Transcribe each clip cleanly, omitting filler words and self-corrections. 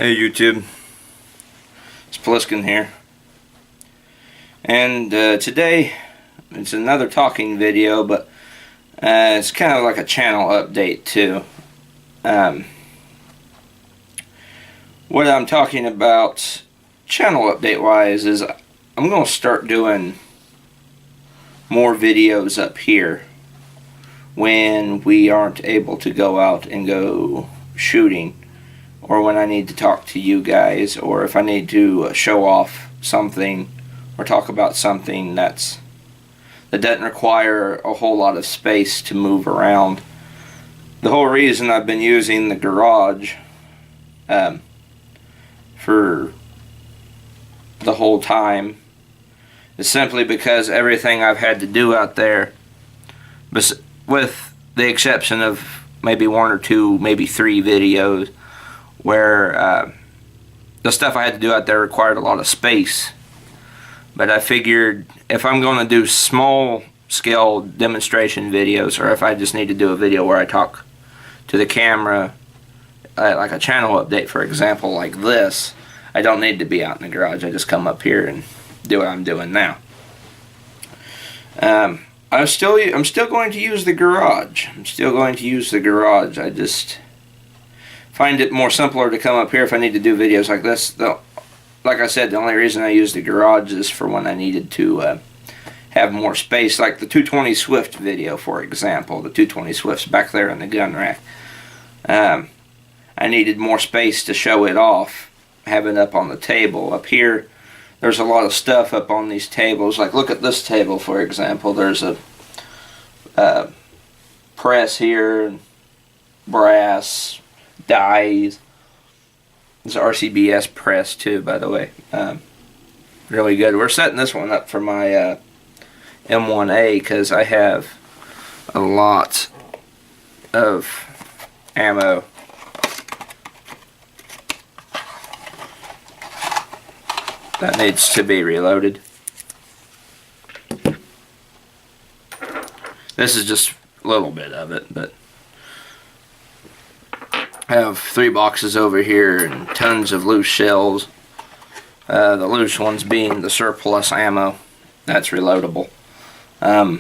Hey YouTube, it's Pliskin here, and today it's another talking video, but it's kind of like a channel update too. What I'm talking about channel update wise is I'm going to start doing more videos up here when we aren't able to go out and go shooting, or when I need to talk to you guys, or if I need to show off something or talk about something that doesn't require a whole lot of space to move around. The whole reason I've been using the garage for the whole time is simply because everything I've had to do out there, with the exception of maybe one or two, maybe three videos, where the stuff I had to do out there required a lot of space. But I figured if I'm going to do small scale demonstration videos, or if I just need to do a video where I talk to the camera, like a channel update for example, like this, I don't need to be out in the garage. I just come up here and do what I'm doing now. I'm still going to use the garage. I just find it more simpler to come up here if I need to do videos like this. Like I said, the only reason I use the garage is for when I needed to have more space, like the 220 Swift video, for example. The 220 Swift's back there in the gun rack. I needed more space to show it off, have it up on the table. Up here, there's a lot of stuff up on these tables. Like, look at this table, for example. There's a press here, brass, dies. It's an RCBS press too, by the way. Really good. We're setting this one up for my M1A because I have a lot of ammo. That needs to be reloaded. This is just a little bit of it, but I have 3 boxes over here and tons of loose shells. The loose ones being the surplus ammo. That's reloadable. But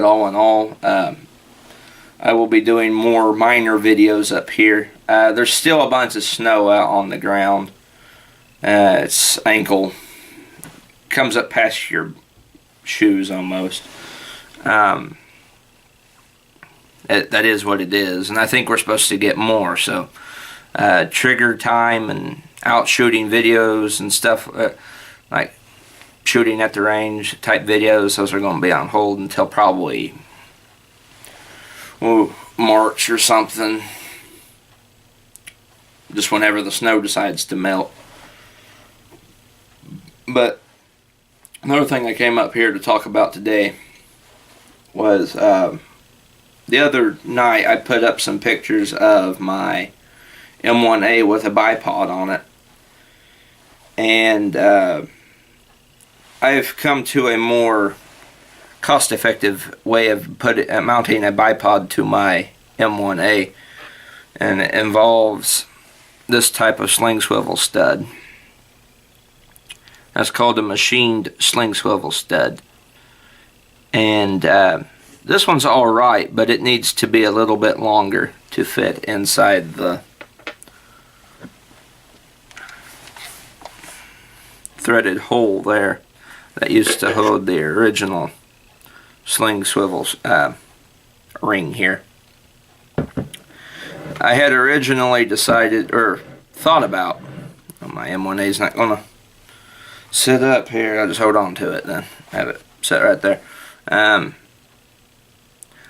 all in all, I will be doing more minor videos up here. There's still a bunch of snow out on the ground. It's ankle. Comes up past your shoes almost. That is what it is, and I think we're supposed to get more. So trigger time and out shooting videos and stuff, like shooting at the range type videos, those are going to be on hold until probably March or something, just whenever the snow decides to melt. But another thing I came up here to talk about today was the other night I put up some pictures of my M1A with a bipod on it, and I've come to a more cost-effective way of mounting a bipod to my M1A, and it involves this type of sling swivel stud. That's called a machined sling swivel stud, and this one's alright, but it needs to be a little bit longer to fit inside the threaded hole there that used to hold the original sling swivel ring here. I had originally decided, or thought about, my M1A's not going to sit up here. I'll just hold on to it then. Have it set right there.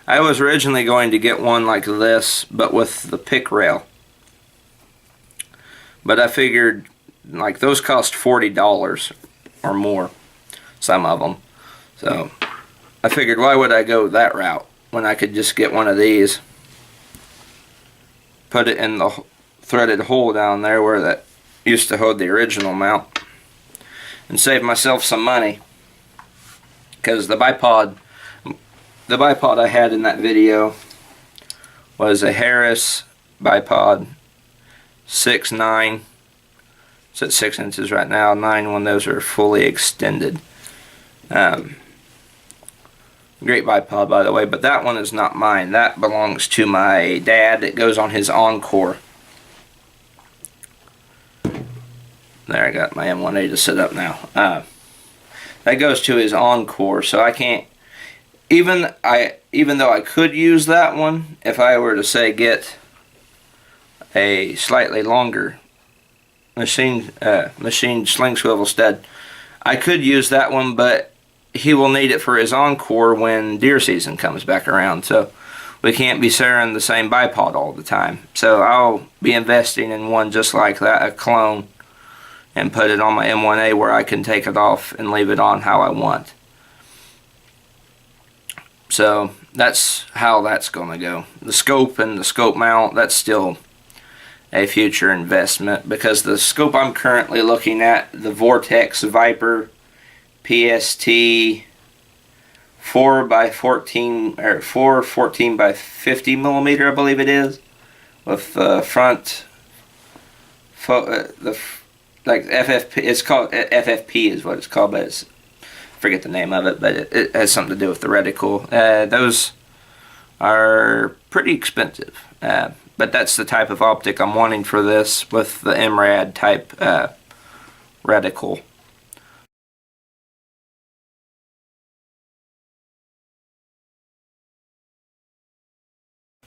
I was originally going to get one like this, but with the pick rail. But I figured, like, those cost $40 or more, some of them. So I figured, why would I go that route when I could just get one of these, put it in the threaded hole down there where that used to hold the original mount, and save myself some money. Because the bipod I had in that video was a Harris bipod 6.9. It's at 6 inches right now. 9 when those are fully extended. Great bipod, by the way, but that one is not mine. That belongs to my dad. It goes on his Encore. There, I got my M1A to set up now. That goes to his Encore, so I can't. Even though I could use that one, if I were to say get a slightly longer machine sling swivel stud, I could use that one, but he will need it for his Encore when deer season comes back around. So we can't be sharing the same bipod all the time. So I'll be investing in one just like that, a clone, and put it on my M1A where I can take it off and leave it on how I want. So that's how that's going to go. The scope and the scope mount, that's still a future investment, because the scope I'm currently looking at, the Vortex Viper PST 4x14 or 414 by 50 millimeter, I believe it is, with the front like FFP. It's called FFP is what it's called, but it's, I forget the name of it, but it has something to do with the reticle. Those are pretty expensive, but that's the type of optic I'm wanting for this, with the MRAD type reticle.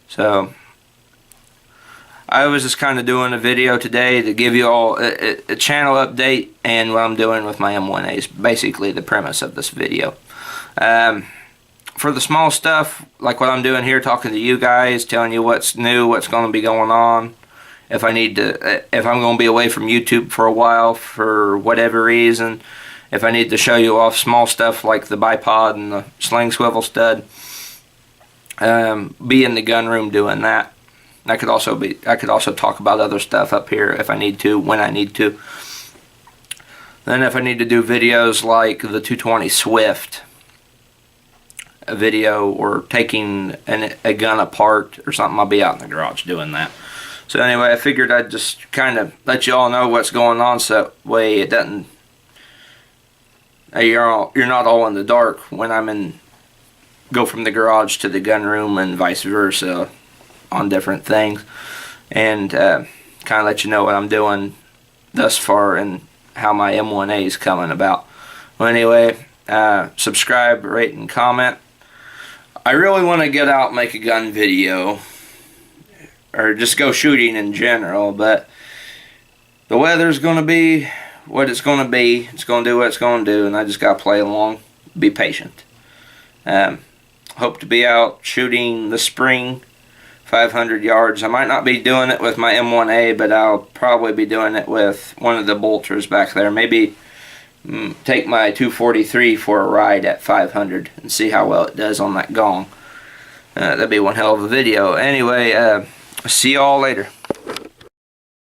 So I was just kind of doing a video today to give you all a channel update and what I'm doing with my M1A is basically the premise of this video. For the small stuff, like what I'm doing here, talking to you guys, telling you what's new, what's going to be going on. If I'm going to be away from YouTube for a while for whatever reason, if I need to show you off small stuff like the bipod and the sling swivel stud, be in the gun room doing that. I could also talk about other stuff up here if I need to, when I need to. Then if I need to do videos like the 220 Swift, a video or taking a gun apart or something, I'll be out in the garage doing that. So anyway, I figured I'd just kind of let you all know what's going on, so that way it doesn't, you're not all in the dark when go from the garage to the gun room and vice versa on different things, and kind of let you know what I'm doing thus far and how my M1A is coming about. Well, anyway, subscribe, rate, and comment. I really want to get out and make a gun video, or just go shooting in general, but the weather's going to be what it's going to be. It's going to do what it's going to do, and I just got to play along, be patient. Hope to be out shooting this spring, 500 yards. I might not be doing it with my M1A, but I'll probably be doing it with one of the bolters back there. Maybe take my 243 for a ride at 500 and see how well it does on that gong. That'd be one hell of a video. Anyway, see y'all later.